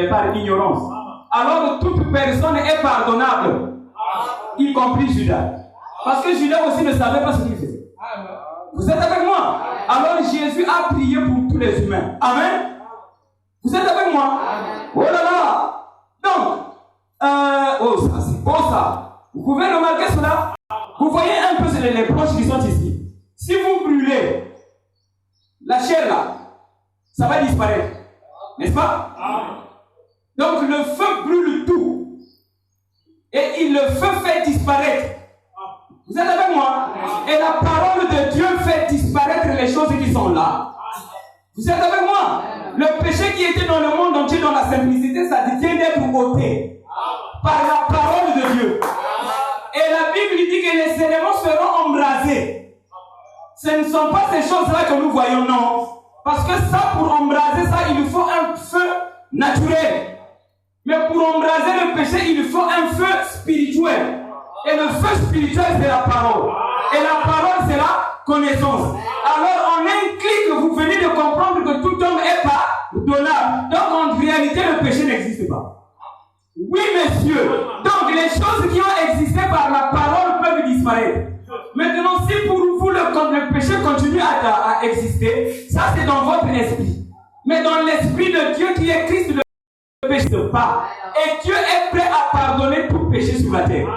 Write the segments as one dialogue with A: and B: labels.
A: par ignorance. Alors toute personne est pardonnable, y compris Judas. Parce que Judas aussi ne savait pas ce qu'il faisait. Vous êtes avec moi? Alors Jésus a prié pour tous les humains. Amen. Vous êtes avec moi? Oh là là. Donc, oh ça c'est beau ça. Vous pouvez remarquer cela? Vous voyez un peu les planches qui sont ici. Si vous brûlez la chair là, ça va disparaître. N'est-ce pas? Donc le feu brûle tout. Et le feu fait disparaître. Vous êtes avec moi? Et la parole de Dieu fait disparaître les choses qui sont là. Vous êtes avec moi? Le péché qui était dans le monde entier, dans la simplicité, ça vient d'être ôté par la parole de Dieu. Et la Bible dit que les éléments seront embrasés. Ce ne sont pas ces choses-là que nous voyons, non. Parce que ça, pour embraser ça, il faut un feu naturel. Mais pour embraser le péché, il faut un feu spirituel. Et le feu spirituel, c'est la parole. Et la parole, c'est la connaissance. Alors, en un clic, vous venez de comprendre que tout homme est pardonnable. Donc, en réalité, le péché n'existe pas. Oui, messieurs. Donc, les choses qui ont existé par la parole peuvent disparaître. Maintenant, si pour vous, le péché continue à exister, ça, c'est dans votre esprit. Mais dans l'esprit de Dieu qui est Christ, le péché ne pas. Et Dieu est prêt à pardonner tout péché sur la terre.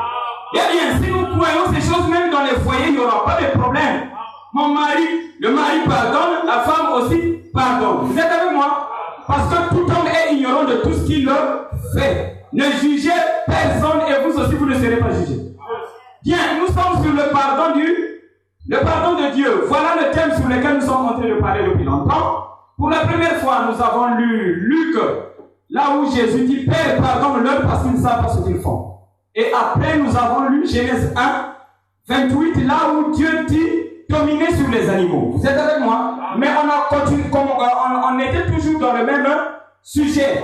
A: Eh bien, si nous croyons ces choses, même dans les foyers, il n'y aura pas de problème. Mon mari, le mari pardonne, la femme aussi pardonne. Vous êtes avec moi? Parce que tout homme est ignorant de tout ce qu'il fait. Ne jugez personne et vous aussi, vous ne serez pas jugés. Bien, nous sommes sur le pardon de Dieu. Voilà le thème sur lequel nous sommes en train de parler depuis longtemps. Pour la première fois, nous avons lu Luc, là où Jésus dit, Père, pardonne-leur parce qu'ils ne savent pas ce qu'ils font. Et après, nous avons lu Genèse 1, 28, là où Dieu dit dominer sur les animaux. Vous êtes avec moi? Mais on a continué, on était toujours dans le même sujet,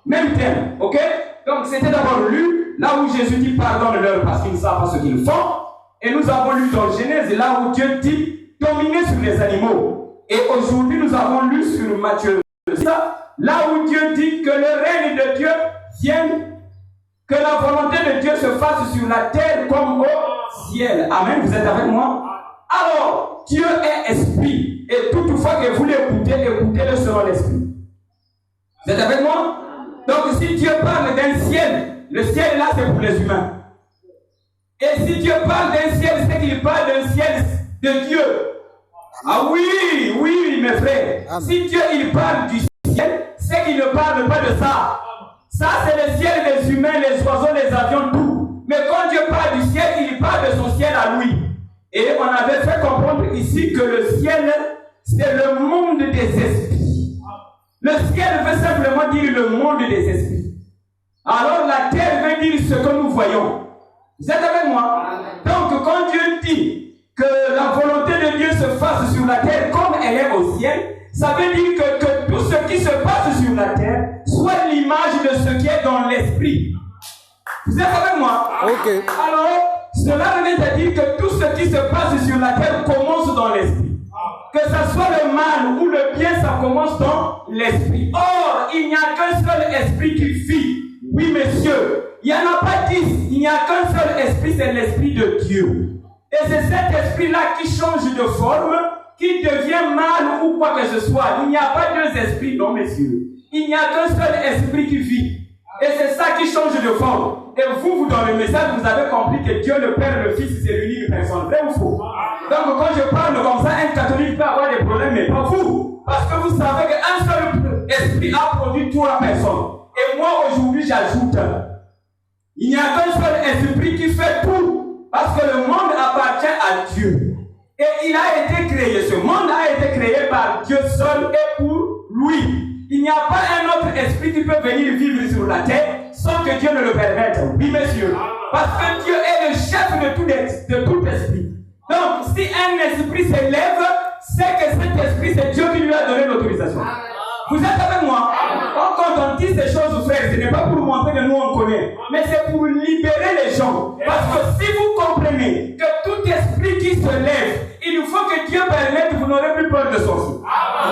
A: même thème, ok? Donc c'était d'abord lu, là où Jésus dit pardonne-leur parce qu'ils ne savent pas ce qu'ils font. Et nous avons lu dans Genèse, là où Dieu dit dominer sur les animaux. Et aujourd'hui, nous avons lu sur Matthieu, là où Dieu dit que le règne de Dieu vienne. Que la volonté de Dieu se fasse sur la terre comme au ciel. Amen. Vous êtes avec moi? Alors, Dieu est esprit. Et toutefois que vous l'écoutez, écoutez-le selon l'esprit. Vous êtes avec moi? Donc, si Dieu parle d'un ciel, le ciel là, c'est pour les humains. Et si Dieu parle d'un ciel, c'est qu'il parle d'un ciel de Dieu. Ah oui, oui, mes frères. Amen. Si Dieu, il parle du ciel, c'est qu'il ne parle pas de ça. Ça, c'est le ciel des humains, les oiseaux, les avions, tout. Mais quand Dieu parle du ciel, il parle de son ciel à lui. Et on avait fait comprendre ici que le ciel, c'est le monde des esprits. Le ciel veut simplement dire le monde des esprits. Alors la terre veut dire ce que nous voyons. Vous êtes avec moi? Donc quand Dieu dit que la volonté de Dieu se fasse sur la terre comme elle est au ciel, ça veut dire que tout ce qui se passe sur la terre soit l'image de ce qui est dans l'esprit. Vous êtes avec moi? Ok. Alors, cela veut dire que tout ce qui se passe sur la terre commence dans l'esprit. Que ce soit le mal ou le bien, ça commence dans l'esprit. Or, il n'y a qu'un seul esprit qui vit. Oui, messieurs. Il n'y en a pas 10. Il n'y a qu'un seul esprit, c'est l'esprit de Dieu. Et c'est cet esprit-là qui change de forme, qui devient mal ou quoi que ce soit. Il n'y a pas deux esprits, non, messieurs. Il n'y a qu'un seul esprit qui vit. Et c'est ça qui change de forme. Et vous, dans le message, vous avez compris que Dieu, le Père, le Fils, c'est l'unique personne. Vrai ou faux? Donc, quand je parle comme ça, un catholique peut avoir des problèmes, mais pas vous. Parce que vous savez qu'un seul esprit a produit trois personnes. Et moi, aujourd'hui, j'ajoute. Il n'y a qu'un seul esprit qui fait tout. Parce que le monde appartient à Dieu. Et il a été créé. Ce monde a été créé par Dieu seul et pour lui. Il n'y a pas un autre esprit qui peut venir vivre sur la terre sans que Dieu ne le permette. Oui, messieurs. Parce que Dieu est le chef de tout esprit. Donc, si un esprit s'élève, c'est que cet esprit, c'est Dieu qui lui a donné l'autorisation. Vous êtes avec moi? Quand on dit ces choses, frères, ce n'est pas pour montrer que nous on connaît, mais c'est pour libérer les gens. Parce que si vous comprenez que tout esprit qui se lève, il faut que Dieu permette, vous n'aurez plus peur de sorcier.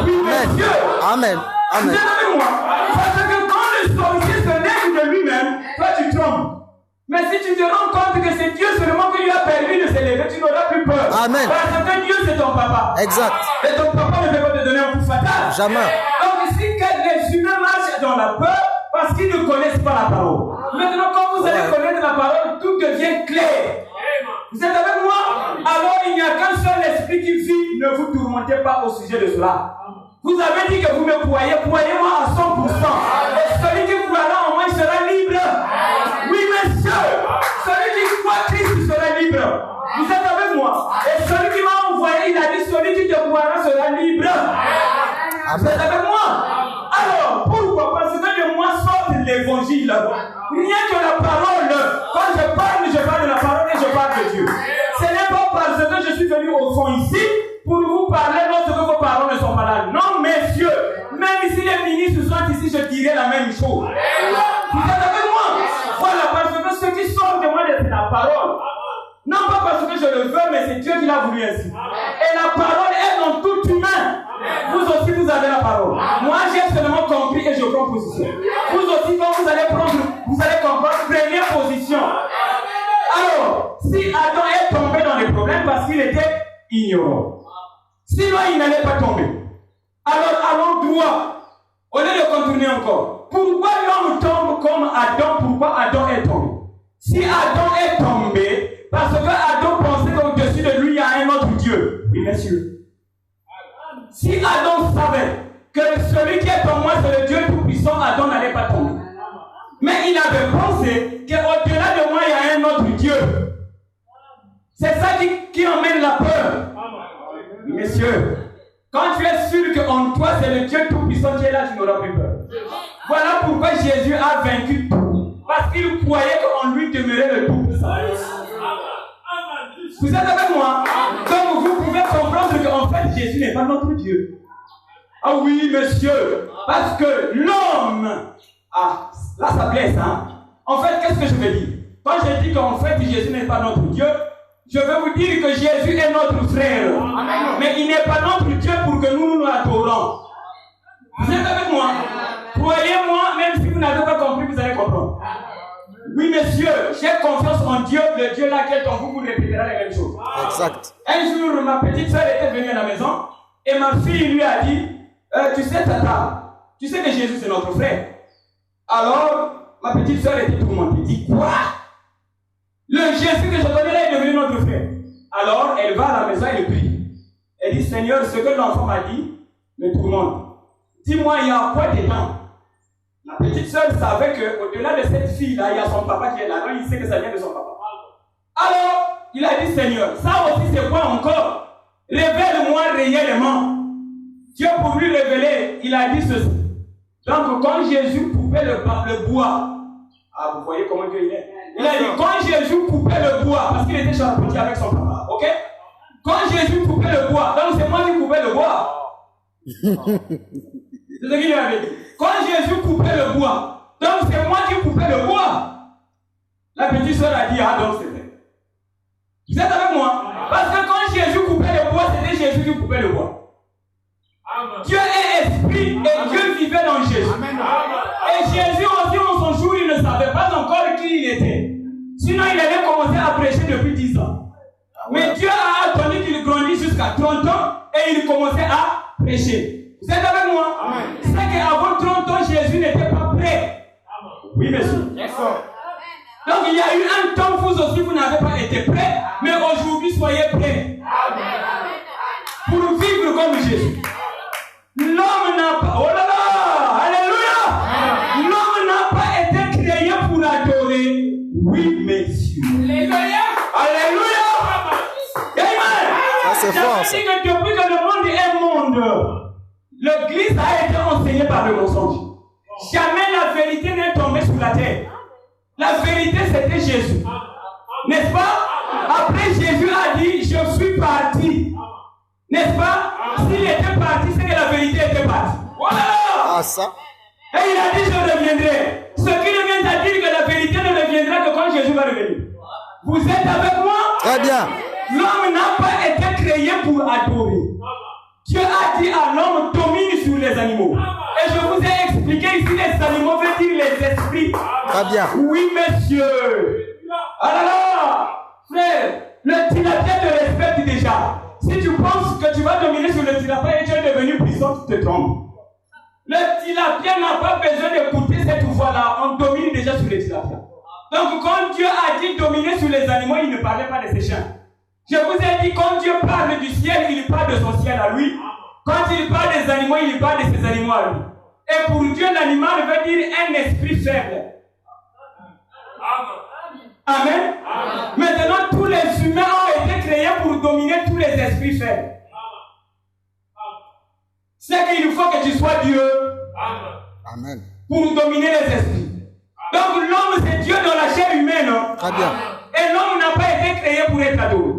A: Oui, monsieur.
B: Amen.
A: Vous êtes avec moi? Parce que quand le Mais si tu te rends compte que c'est Dieu seulement qui lui a permis de s'élever, tu n'auras plus peur.
B: Amen.
A: Parce que Dieu, c'est ton papa.
B: Exact.
A: Et ton papa ne peut pas te donner un coup fatal.
B: Jamais.
A: Donc ici, les humains marchent dans la peur parce qu'ils ne connaissent pas la parole. Maintenant, quand vous allez connaître la parole, tout devient clair. Vous êtes avec moi? Alors il n'y a qu'un seul esprit qui vit. Ne vous tourmentez pas au sujet de cela. Vous avez dit que vous me croyez. Croyez-moi à 100%. Et celui qui croira en moi, il sera libre. Oui, monsieur. Celui qui croit Christ sera libre. Vous êtes avec moi? Et celui qui m'a envoyé, il a dit celui qui te croira sera libre. Vous êtes avec moi? Alors, pourquoi? Parce que de moi sort l'évangile. Rien que la parole. Quand je parle de la parole et je parle de Dieu. Ce n'est pas parce que je suis venu au fond ici pour vous parler lorsque vos paroles ne sont pas là. Non, messieurs. Même si les ministres sont ici, je dirai la même chose. Vous êtes avec moi? Voilà, parce que ce qui sort de moi, c'est la parole. Non pas parce que je le veux, mais c'est Dieu qui l'a voulu ainsi. Et la parole est dans tout humain. Vous aussi, vous avez la parole. Moi, j'ai seulement compris et je prends position. Vous aussi, quand vous allez comprendre, prenez position. Alors, si Adam est tombé dans les problèmes parce qu'il était ignorant, sinon il n'allait pas tomber. Alors, allons droit. Au lieu de contourner encore. Pourquoi l'homme tombe comme Adam? Pourquoi Adam est tombé? Si Adam est tombé, parce que Adam pensait qu'au-dessus de lui, il y a un autre Dieu. Oui, messieurs. Si Adam savait que celui qui est en moi, c'est le Dieu Tout-Puissant, Adam n'allait pas tomber. Mais il avait pensé qu'au-delà de moi, il y a un autre Dieu. C'est ça qui emmène la peur. Oui, messieurs. Quand tu es sûr qu'en toi, c'est le Dieu Tout-Puissant qui est là, tu n'auras plus peur. Voilà pourquoi Jésus a vaincu tout. Parce qu'il croyait qu'en lui demeurait le Tout-Puissant. Vous êtes avec moi? Donc vous pouvez comprendre qu'en fait Jésus n'est pas notre Dieu. Ah oui, monsieur. Parce que l'homme... Ah, là ça blesse, hein? En fait, qu'est-ce que je veux dire? Quand je dis qu'en fait Jésus n'est pas notre Dieu, je veux vous dire que Jésus est notre frère. Mais il n'est pas notre Dieu pour que nous l'adorons. Vous êtes avec moi? Croyez-moi, même si vous n'avez pas compris, vous allez comprendre. Oui, monsieur, j'ai confiance en Dieu, le Dieu laquelle vous répétera la même chose.
B: Exact.
A: Un jour, ma petite soeur était venue à la maison et ma fille lui a dit, tu sais, tata, tu sais que Jésus c'est notre frère. Alors, ma petite soeur était tourmentée. Elle dit, quoi? Le Jésus que je connais là est devenu notre frère. Alors, elle va à la maison et elle prie. Elle dit, Seigneur, ce que l'enfant m'a dit me tourmente. Dis-moi, il y a quoi dedans? La petite soeur savait qu'au-delà de cette fille-là, il y a son papa qui est là. Donc, il sait que ça vient de son papa. Alors, il a dit, Seigneur, ça aussi c'est quoi encore? Révèle-moi réellement. Dieu pour lui révéler, il a dit ceci. Donc, quand Jésus coupait le bois, ah, vous voyez comment Dieu il est. Il a dit, quand Jésus coupait le bois, parce qu'il était charpentier avec son papa, ok? Quand Jésus coupait le bois, donc c'est moi qui coupais le bois. C'est ce qu'il lui avait dit. Quand Jésus coupait le bois, donc c'est moi qui coupais le bois. La petite soeur a dit, ah donc c'est vrai. Vous êtes avec moi? Parce que quand Jésus coupait le bois, c'était Jésus qui coupait le bois. Dieu est esprit et Dieu vivait dans Jésus. Et Jésus aussi en son jour, il ne savait pas encore qui il était. Sinon, il allait commencer à prêcher depuis 10 ans. Mais Dieu a attendu qu'il grandisse jusqu'à 30 ans et il commençait à prêcher. Vous êtes avec moi? C'est qu'avant 30 ans, Jésus n'était pas prêt. Oui, monsieur. Donc il y a eu un temps, vous aussi, vous n'avez pas été prêts, mais aujourd'hui, soyez prêts. Pour vivre comme Jésus. L'homme n'a pas... Oh là là! Alléluia! L'homme n'a pas été créé pour adorer. Oui, messieurs. Alléluia! Alléluia! Amen!
B: Ça, c'est fort, ça.
A: Que depuis que le monde est monde, l'église a été enseignée par le mensonge. Jamais la vérité n'est tombée sur la terre. La vérité, c'était Jésus. N'est-ce pas? Après, Jésus a dit, je suis parti. N'est-ce pas? S'il était parti, c'est que la vérité était partie. Voilà!
B: Ah, ça.
A: Et il a dit, je reviendrai. Ce qui revient à dire que la vérité ne reviendra que quand Jésus va revenir. Vous êtes avec moi?
B: Très bien.
A: L'homme n'a pas été créé pour adorer. Dieu a dit à l'homme, domine sur les animaux. Et je vous ai expliqué ici, les animaux veut dire les esprits.
B: Très bien.
A: Oui, monsieur. Ah là là, frère, le tilapia te respecte déjà. Si tu penses que tu vas dominer sur le tilapia et tu es devenu puissant, tu te trompes. Le tilapia n'a pas besoin d'écouter cette voix-là. On domine déjà sur le tilapia. Donc quand Dieu a dit dominer sur les animaux, il ne parlait pas de ses chiens. Je vous ai dit, quand Dieu parle du ciel, il parle de son ciel à lui. Quand il parle des animaux, il parle de ses animaux à lui. Et pour Dieu, l'animal veut dire un esprit faible. Amen. Maintenant, tous les humains ont été créés pour dominer tous les esprits faibles. C'est qu'il faut que tu sois Dieu.
B: Amen.
A: Pour dominer les esprits. Donc l'homme c'est Dieu dans la chair humaine.
B: Très bien.
A: Et l'homme n'a pas été créé pour être adoré.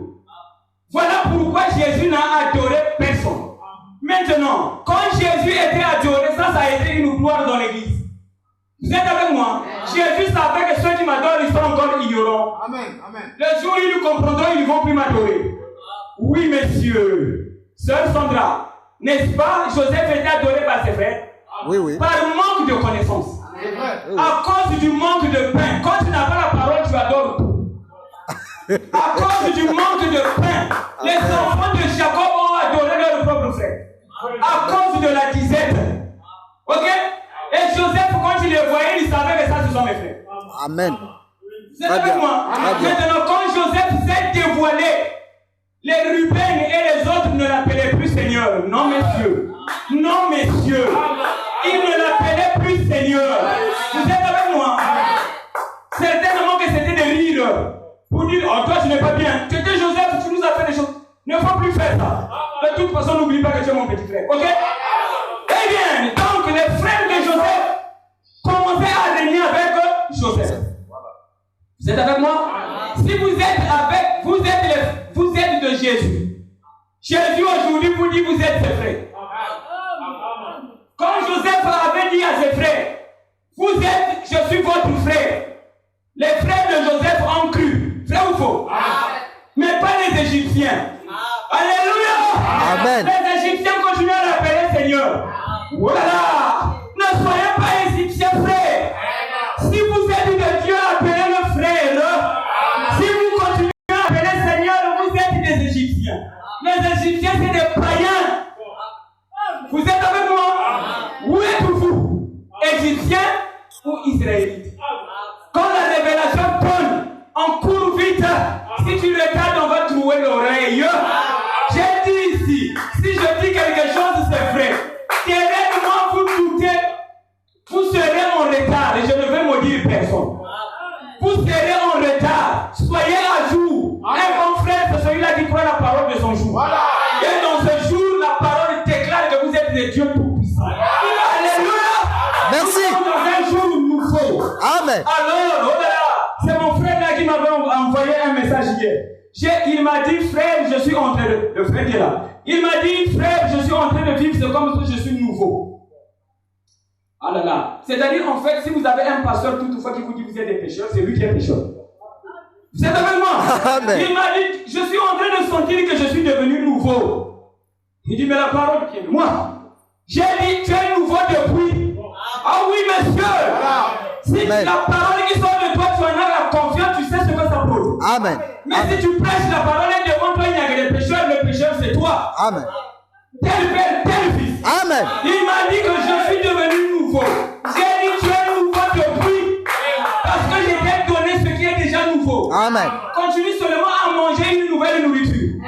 A: Voilà pourquoi Jésus n'a adoré personne. Maintenant, quand Jésus était adoré, ça a été une gloire dans l'église. Vous êtes avec moi? Jésus savait que ceux qui m'adorent, ils sont encore ignorants.
C: Amen. Amen.
A: Le jour où ils nous comprendront, ils ne vont plus m'adorer. Oui, monsieur. Sœur Sandra, n'est-ce pas? Joseph était adoré par ses frères.
B: Oui, oui.
A: Par manque de connaissance.
C: C'est vrai.
A: À cause du manque de pain. Quand tu n'as pas la parole, tu adores tout. À cause du manque de pain, les enfants de Jacob ont adoré leur propre frère. À cause de la disette. Ok? Et Joseph, quand il les voyait, il savait que ça, ce sont mes frères.
B: Amen.
A: C'est avec moi. Maintenant, quand Joseph s'est dévoilé, les Ruben et les autres ne l'appelaient plus Seigneur. Non, messieurs. Non, messieurs. Ils ne l'appelaient plus Seigneur. Vous êtes avec moi? Certainement que c'était des rires. Pour dire, oh, toi, tu n'es pas bien. Tu étais Joseph, tu nous as fait des choses. Ne faut plus faire ça. De toute façon, n'oublie pas que tu es mon petit frère. Ok? Eh bien, donc les frères de Joseph commençaient à régner avec Joseph. Vous êtes avec moi? Si vous êtes avec, vous êtes de Jésus. Jésus aujourd'hui vous dit vous êtes ses frères. Quand Joseph avait dit à ses frères, vous êtes, je suis votre frère. Les frères de Joseph ont cru. Vrai ou faux? Mais pas les Égyptiens. Alléluia.
B: Amen.
A: Les Égyptiens continuent à l'appeler Seigneur. Voilà. Ne soyez pas Égyptiens, frères. Si vous êtes de Dieu, appelez-le frère. Si vous continuez à appeler Seigneur, vous êtes des Égyptiens. Les Égyptiens, c'est des païens. Vous êtes avec moi? Où êtes-vous? Égyptiens ou Israélites? Quand la révélation donne, on court vite. Si tu regardes, on va trouver l'oreille. J'ai dit ici, si je dis quelque chose, c'est vrai. Derrière moi, vous doutez, vous serez en retard et je ne vais maudire personne. Vous serez en retard. Soyez à jour. Un bon frère, c'est celui-là qui croit la parole de son jour. Et dans ce jour, la parole déclare que vous êtes des dieux tout-puissants. Alléluia.
B: Merci.
A: Dans un jour nouveau.
B: Amen.
A: Alors, oh là là, c'est mon frère là qui m'avait envoyé un message hier. Il m'a dit, frère, je suis en train de... Le frère qui est là. Il m'a dit, frère, je suis en train de vivre, c'est comme si je suis nouveau. Ah là là. C'est-à-dire, en fait, si vous avez un pasteur toutefois qui vous dit que vous êtes des pécheurs, c'est lui qui est pécheur. Vous êtes avec moi?
B: Amen.
A: Il m'a dit, je suis en train de sentir que je suis devenu nouveau. Il dit, mais la parole qui est de moi. J'ai dit, tu es nouveau depuis. Ah oui, monsieur. Si
B: Amen.
A: la parole qui sort de toi, tu en as la confiance, tu sais ce que ça prouve.
B: Amen.
A: Mais si tu prêches la parole et devant toi, il n'y a que des pécheurs, le pécheur c'est toi.
B: Amen.
A: Tel père, tel fils.
B: Amen.
A: Il m'a dit que je suis devenu nouveau. J'ai dit, tu es nouveau depuis. Parce que je t'ai donné ce qui est déjà nouveau.
B: Amen.
A: Continue seulement à manger une nouvelle nourriture.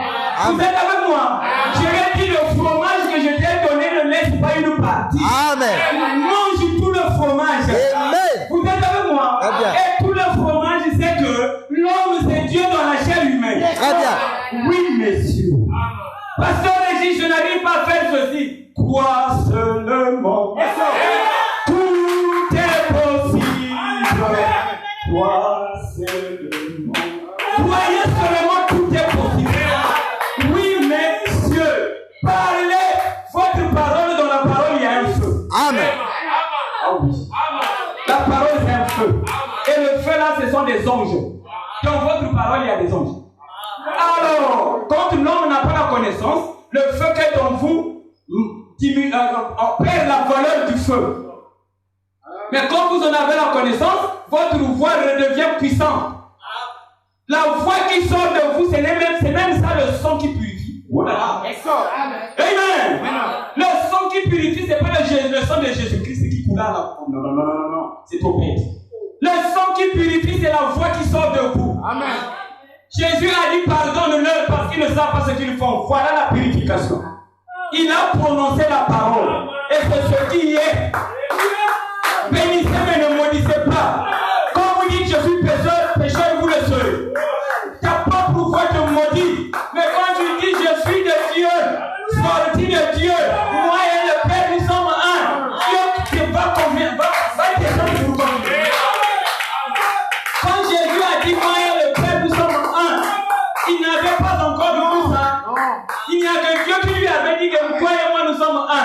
A: Vous êtes avec moi? Je vais dire le fromage que je t'ai donné, ne laisse pas une partie.
B: Amen.
A: Mange tout le fromage.
B: Amen.
A: Vous êtes avec moi?
B: Très bien.
A: Et tout le fromage, c'est que l'homme, c'est Dieu dans la chair humaine.
B: Très bien.
A: Oui, messieurs. Pasteur Régis, je n'arrive pas à faire ceci. Crois seulement. Tout est possible. Crois seulement. Croyez seulement, tout est possible. Oui, messieurs. Parlez votre parole. Dans la parole, il y a un feu.
B: Amen.
A: Ah oui. La parole, c'est un feu. Et le feu, là, ce sont des anges. Dans votre parole, il y a des anges. Alors, quand l'homme n'a pas la connaissance, le feu qui est en vous perd la valeur du feu. Mais quand vous en avez la connaissance, votre voix redevient puissante. La voix qui sort de vous, c'est même ça le sang qui purifie. Voilà. Amen. Le sang qui purifie, c'est pas le sang de Jésus-Christ qui coule là. Non. C'est trop bête. Le sang qui purifie, c'est la voix qui sort de vous.
C: Amen.
A: Jésus a dit pardonne-leur parce qu'ils ne savent pas ce qu'ils font. Voilà la purification. Il a prononcé la parole. Et c'est ce qui est. Bénissez mais ne maudissez pas. Quand vous dites je suis pécheur, vous le serez. Ta propre voix te maudit. Mais quand tu dis je suis de Dieu, sorti de Dieu, moi et le Père nous sommes un. Dieu va descendre pour vous. Quand Jésus a dit moi et le Père nous sommes un, il n'avait pas encore dit ça. Il n'y a que Dieu qui lui avait dit que toi et moi nous sommes un.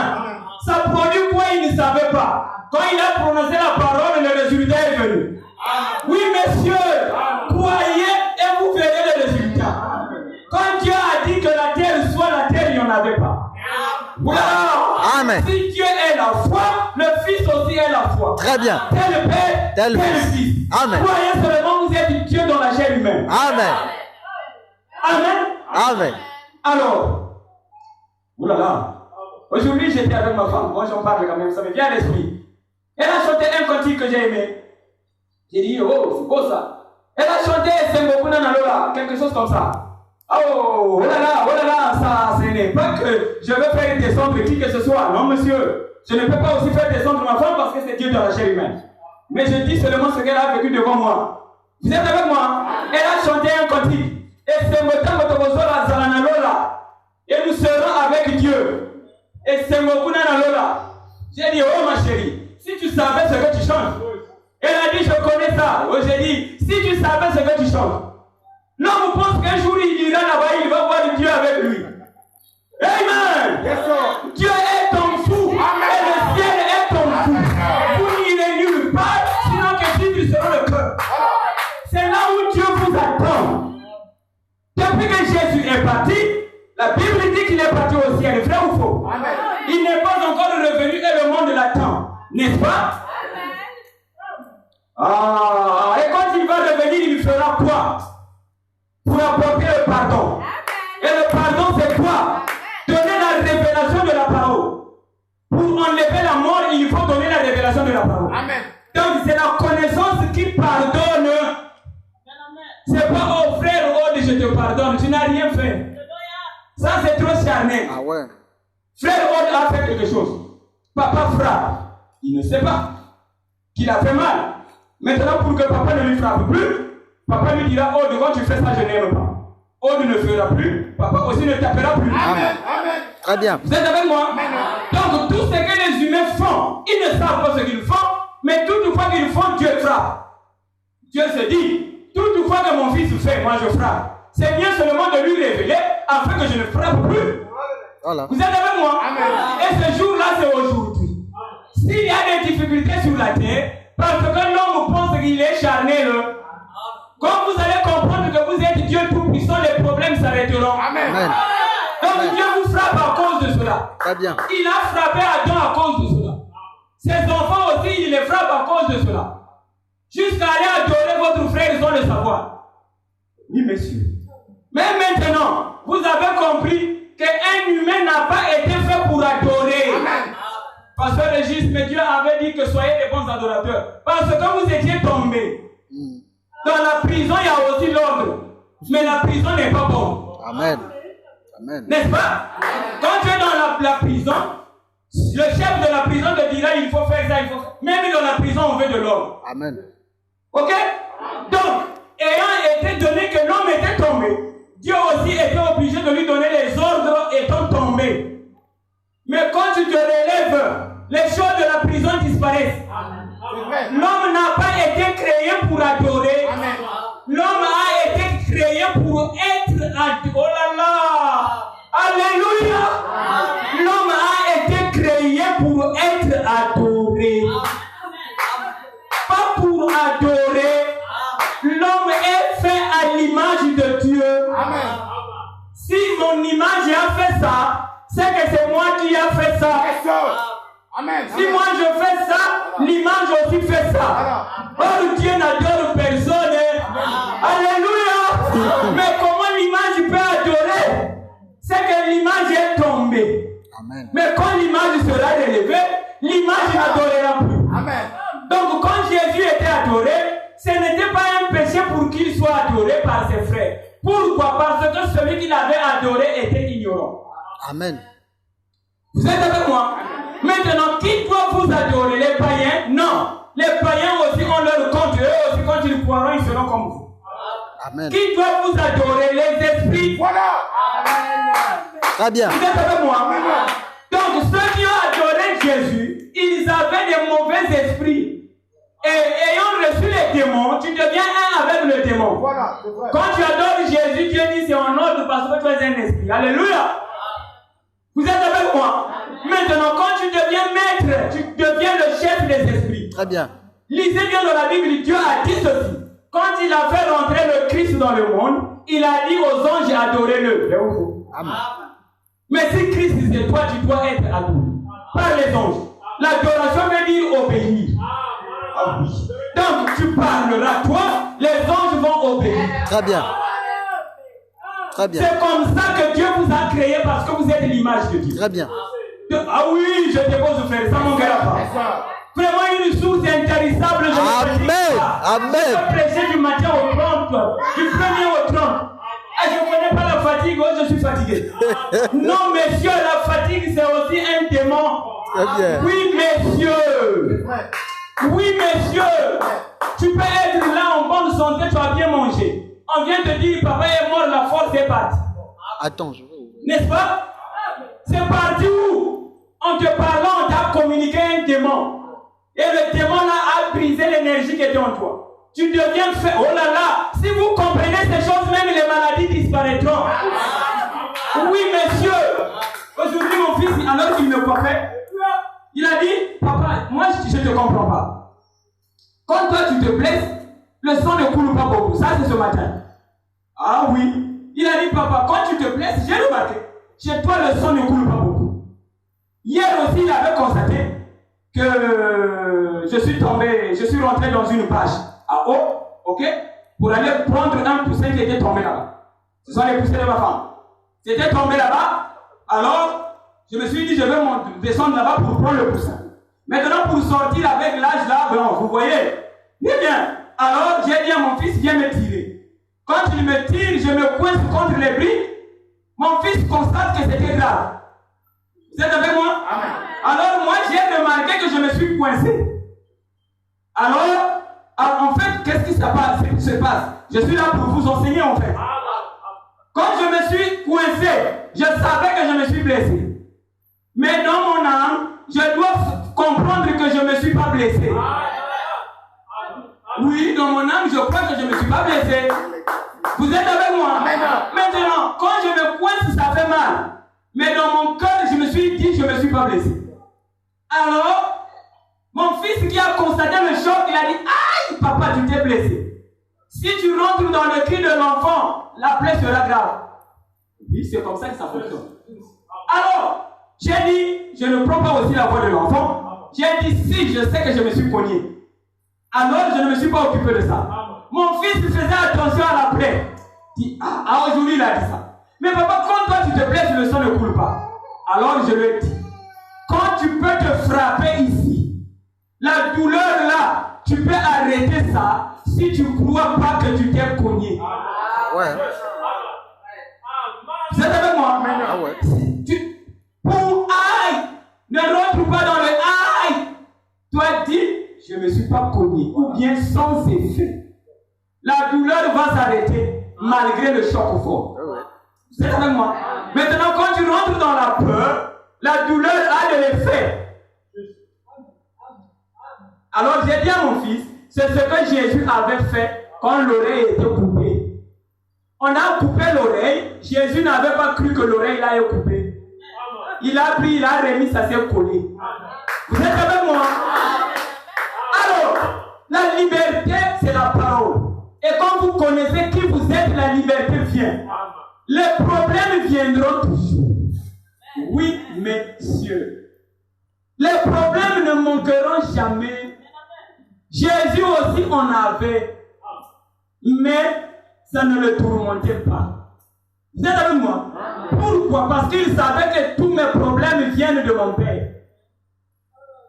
A: Ça produit quoi il ne savait pas. Quand il a prononcé la parole, le résultat est venu. Oui, messieurs, croyez et vous verrez le résultat. Quand Dieu a dit que la terre soit la terre, il n'y en avait pas. Voilà.
B: Amen.
A: Si Dieu est la foi, le Fils aussi est la foi.
B: Très bien.
A: Tel le Père, tel le Fils.
B: Amen.
A: Croyez seulement vous êtes Dieu dans la chair humaine.
B: Amen.
A: Amen.
B: Amen.
A: Alors, oulala. Aujourd'hui, j'étais avec ma femme. Moi, j'en parle quand même. Ça me vient à l'esprit. Elle a chanté un cantique que j'ai aimé. J'ai dit, oh, c'est beau ça. Elle a chanté Sengokuna Nalola, quelque chose comme ça. Oh là là, ça, ce n'est pas que je veux faire descendre qui que ce soit. Non, monsieur. Je ne peux pas aussi faire descendre ma femme parce que c'est Dieu dans la chair humaine. Mais je dis seulement ce qu'elle a vécu devant moi. Vous êtes avec moi? Elle a chanté un cantique. Et Sengokuna Motobozola Zalanalola. Et nous serons avec Dieu. Et Sengokuna Nalola. J'ai dit, oh ma chérie. Si tu savais ce que tu chantes. Elle a dit, je connais ça. Oh, j'ai dit, si tu savais ce que tu chantes. L'homme pense qu'un jour il ira là-bas, il va voir Dieu avec lui. Amen.
C: Yes, sir.
A: Dieu est ton fou.
C: Amen.
A: Et le ciel est ton fou. Vous n'irez nulle part, sinon que Dieu sera le cœur. C'est là où Dieu vous attend. Depuis que Jésus est parti, la Bible dit qu'il est parti au ciel. Vrai ou faux?
C: Amen.
A: Il n'est pas encore revenu et le monde l'attend. N'est-ce pas? Ah, et quand il va revenir, il fera quoi? Pour apporter le pardon. Et le pardon, c'est quoi? Donner la révélation de la parole. Pour enlever la mort, il faut donner la révélation de la parole.
C: Amen.
A: Donc, c'est la connaissance qui pardonne. C'est pas oh frère, oh je te pardonne, tu n'as rien fait. Ça, c'est trop charnel.
B: Ah ouais.
A: Frère Aude a fait quelque chose. Papa frappe. Il ne sait pas qu'il a fait mal. Maintenant, pour que papa ne lui frappe plus, papa lui dira, oh, quand tu fais ça, je n'aime pas. Aude ne fera plus, papa aussi ne tapera plus.
C: Amen. Amen.
B: Très bien.
A: Vous êtes avec moi? Donc, tout ce que les humains font, ils ne savent pas ce qu'ils font, mais toutefois qu'ils font, Dieu frappe. Dieu se dit, toutefois que mon fils fait, moi je frappe. C'est bien seulement de lui révéler afin que je ne frappe plus.
B: Voilà.
A: Vous êtes avec moi?
C: Amen.
A: Et ce jour-là, c'est aujourd'hui. S'il y a des difficultés sur la terre, parce que l'homme pense qu'il est charnel, quand vous allez comprendre que vous êtes Dieu tout-puissant, les problèmes s'arrêteront.
C: Amen.
B: Amen.
A: Donc
B: Amen.
A: Dieu vous frappe à cause de cela.
B: Très bien.
A: Il a frappé Adam à cause de cela. Ses enfants aussi, il les frappe à cause de cela. Jusqu'à aller adorer votre frère sans le savoir. Oui, messieurs. Mais maintenant, vous avez compris qu'un humain n'a pas été fait pour adorer.
C: Amen.
A: Pasteur Régis, mais Dieu avait dit que soyez des bons adorateurs. Parce que vous étiez tombés. Dans la prison, il y a aussi l'ordre. Mais la prison n'est pas bonne.
B: Amen. Amen.
A: N'est-ce pas? Quand tu es dans la prison, le chef de la prison te dira il faut faire ça, il faut faire. Même dans la prison, on veut de l'ordre.
B: Amen.
A: Ok? Donc, ayant été donné que l'homme était tombé, Dieu aussi était obligé de lui donner les ordres étant tombé. Mais quand tu te relèves, les choses de la prison disparaissent. L'homme n'a pas été créé pour adorer.
C: Amen.
A: L'homme a été créé pour être adoré. Oh là là! Alléluia! L'homme a été créé pour être adoré. Pas pour adorer. L'homme est fait à l'image de Dieu.
C: Amen.
A: Si mon image a fait ça, c'est que c'est moi qui a fait ça.
C: Yes, sir. Amen.
A: Si moi je fais ça, l'image aussi fait ça. Or Dieu n'adore personne. Alléluia.
B: Amen.
A: Mais quand l'image sera élevée, l'image n'adorera plus.
C: Amen.
A: Donc quand Jésus était adoré, ce n'était pas un péché pour qu'il soit adoré par ses frères. Pourquoi? Parce que celui qui l'avait adoré était ignorant.
B: Amen.
A: Vous êtes avec moi? Maintenant, qui doit vous adorer? Les païens? Non. Les païens aussi ont leur compte. Eux aussi, quand ils croiront, ils seront comme vous.
B: Amen.
A: Qui doit vous adorer? Les esprits.
C: Voilà.
B: Très bien.
A: Vous êtes avec moi? Donc, ceux qui ont adoré Jésus, ils avaient des mauvais esprits. Et ayant reçu les démons, tu deviens un avec le démon.
C: Voilà, c'est vrai.
A: Quand tu adores Jésus, Dieu dit c'est en ordre parce que tu es un esprit. Alléluia. Vous êtes avec moi? Maintenant, quand tu deviens maître, tu deviens le chef des esprits.
B: Très bien.
A: Lisez bien dans la Bible, Dieu a dit ceci. Quand il a fait rentrer le Christ dans le monde, il a dit aux anges, adorez-le. Vrai ou faux?
B: Amen.
A: Mais si Christ disait, toi, tu dois être adoré par les anges. L'adoration veut dire obéir. Ah oui. Donc, tu parleras, toi, les anges vont obéir.
B: Très bien. Très bien.
A: C'est comme ça que Dieu vous a créé parce que vous êtes l'image de Dieu.
B: Très bien.
A: Ah oui, je dépose faire ça, mon gars. Vraiment une source intarissable.
B: Amen. Amen.
A: Je peux prêcher du matin au 30, du 1er au 30. Ah, je ne connais pas la fatigue, oh, je suis fatigué. Non, messieurs, la fatigue, c'est aussi un démon.
B: Très bien.
A: Oui, messieurs. Oui, messieurs. Tu peux être là en bonne santé, tu as bien mangé. On vient te dire, papa est mort, la force est partie.
B: Attends, je veux.
A: N'est-ce pas? C'est parti où? En te parlant, on t'a communiqué un démon. Et le démon là a brisé l'énergie qui était en toi. Tu deviens fait. Oh là là, si vous comprenez ces choses, même les maladies disparaîtront. Oui, monsieur. Aujourd'hui, mon fils, alors qu'il me coiffait, il a dit, papa, moi je ne te comprends pas. Quand toi tu te blesses, le sang ne coule pas beaucoup. Ça, c'est ce matin. Ah oui. Il a dit, papa, quand tu te blesses, j'ai remarqué, chez toi, le sang ne coule pas beaucoup. Hier aussi, il avait constaté que je suis rentré dans une page à eau, ok, pour aller prendre un poussin qui était tombé là-bas. Ce sont les poussins de ma femme. C'était tombé là-bas, alors je me suis dit, je vais descendre là-bas pour prendre le poussin. Maintenant, pour sortir avec l'âge là, bon, vous voyez, bien. Alors, j'ai dit à mon fils, viens me tirer. Quand il me tire, je me coince contre les briques. Mon fils constate que c'était grave. Vous êtes avec moi?
C: Amen.
A: Alors, moi, j'ai remarqué que je me suis coincé. Alors, en fait, qu'est-ce qui se passe? Je suis là pour vous enseigner, en fait. Quand je me suis coincé, je savais que je me suis blessé. Mais dans mon âme, je dois comprendre que je ne me suis pas blessé. Oui, dans mon âme, je crois que je ne me suis pas blessé. Vous êtes avec moi? Maintenant, quand je me coince, ça fait mal. Mais dans mon cœur, je me suis dit, je ne me suis pas blessé. Alors, mon fils qui a constaté le choc, il a dit, aïe, papa, tu t'es blessé. Si tu rentres dans le cri de l'enfant, la plaie sera grave. Oui, c'est comme ça que ça fonctionne. Alors, j'ai dit, je ne prends pas aussi la voix de l'enfant. J'ai dit, si je sais que je me suis cogné, alors je ne me suis pas occupé de ça. Mon fils faisait attention à la plaie. Dit, aujourd'hui il a dit ça. Mais papa, quand toi tu te blesses, le sang ne coule pas. Alors je lui ai dit, quand tu peux te frapper ici, la douleur là, tu peux arrêter ça si tu ne crois pas que tu t'es cogné.
B: Ouais.
A: Vous êtes avec moi?
B: Ah ouais.
A: Pour aïe, ne rentre pas dans le aïe. Toi dis, je ne me suis pas cogné, ou bien sans effet. La douleur va s'arrêter malgré le choc au fond. Vous êtes avec moi? Maintenant, quand tu rentres dans la peur, la douleur a de l'effet. Alors j'ai dit à mon fils, c'est ce que Jésus avait fait quand l'oreille était coupée. On a coupé l'oreille, Jésus n'avait pas cru que l'oreille là est coupée. Il a pris, il a remis, ça s'est collé. Vous êtes avec moi? Alors, la liberté, c'est la parole. Et quand vous connaissez qui vous êtes, la liberté vient. Les problèmes viendront toujours. Oui, messieurs. Les problèmes ne manqueront jamais. Jésus aussi en avait. Mais ça ne le tourmentait pas. Vous êtes avec moi? Pourquoi? Parce qu'il savait que tous mes problèmes viennent de mon père.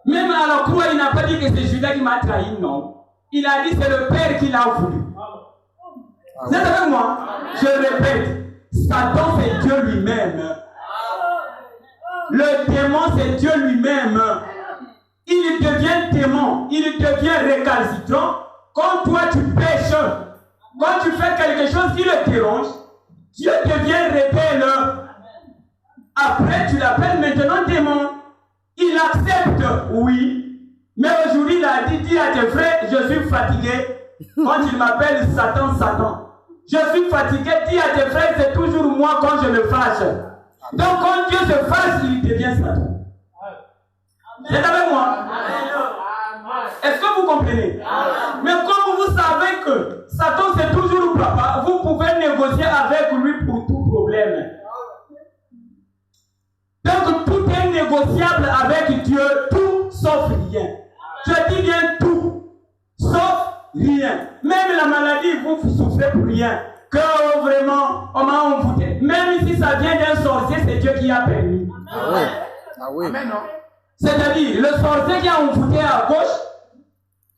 A: Même à la croix, il n'a pas dit que c'est Judas qui m'a trahi, non. Il a dit que c'est le Père qui l'a voulu. Vous êtes avec moi? Je répète, Satan c'est Dieu lui-même. Le démon c'est Dieu lui-même. Il devient démon, il devient récalcitrant. Quand toi tu pêches, quand tu fais quelque chose qui le dérange, Dieu devient rebelle. Après tu l'appelles maintenant démon. Il accepte, oui. Mais aujourd'hui il a dit, dis à tes frères, je suis fatigué. Quand il m'appelle Satan, Satan. Je suis fatigué, dis à tes frères, c'est toujours moi quand je me fâche. Donc quand Dieu se fâche, il devient Satan. Vous êtes avec moi? Est-ce que vous comprenez? Mais comme vous savez que Satan c'est toujours papa, vous pouvez négocier avec lui pour tout problème. Donc tout est négociable avec Dieu, tout sauf rien. Je dis bien tout, sauf rien. Même la maladie, vous souffrez pour rien. Que vraiment, on m'a envoûté. Même si ça vient d'un sorcier, c'est Dieu qui a permis.
B: Ah oui. Ah oui.
C: Amen.
A: C'est-à-dire, le sorcier qui a envoûté à gauche,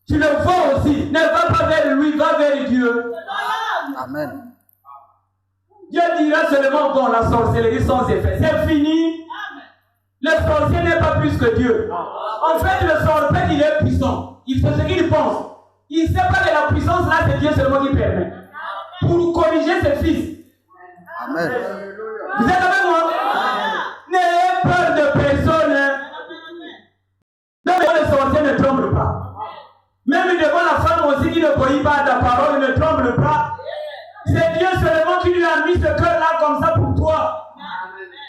A: tu le vois aussi. Ne va pas vers lui, va vers Dieu.
B: Amen.
A: Dieu dira seulement, bon, la sorcellerie sans effet. C'est fini. Le sorcier n'est pas plus que Dieu. En fait, le sorcier, il est puissant. Il fait ce qu'il pense. Il ne sait pas que la puissance, là, c'est Dieu seulement qui permet. Pour corriger ses fils.
B: Amen.
A: Vous êtes avec moi? N'ayez peur de personne. Donc, le sorcier ne tremble pas. Même devant la femme aussi qui ne obéit pas à ta parole, ne tremble pas. C'est Dieu seulement qui lui a mis ce cœur-là comme ça pour toi.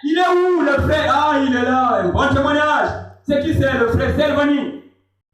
A: Il est où le frère? Ah, il est là. Un bon témoignage. C'est qui c'est le frère Selvani?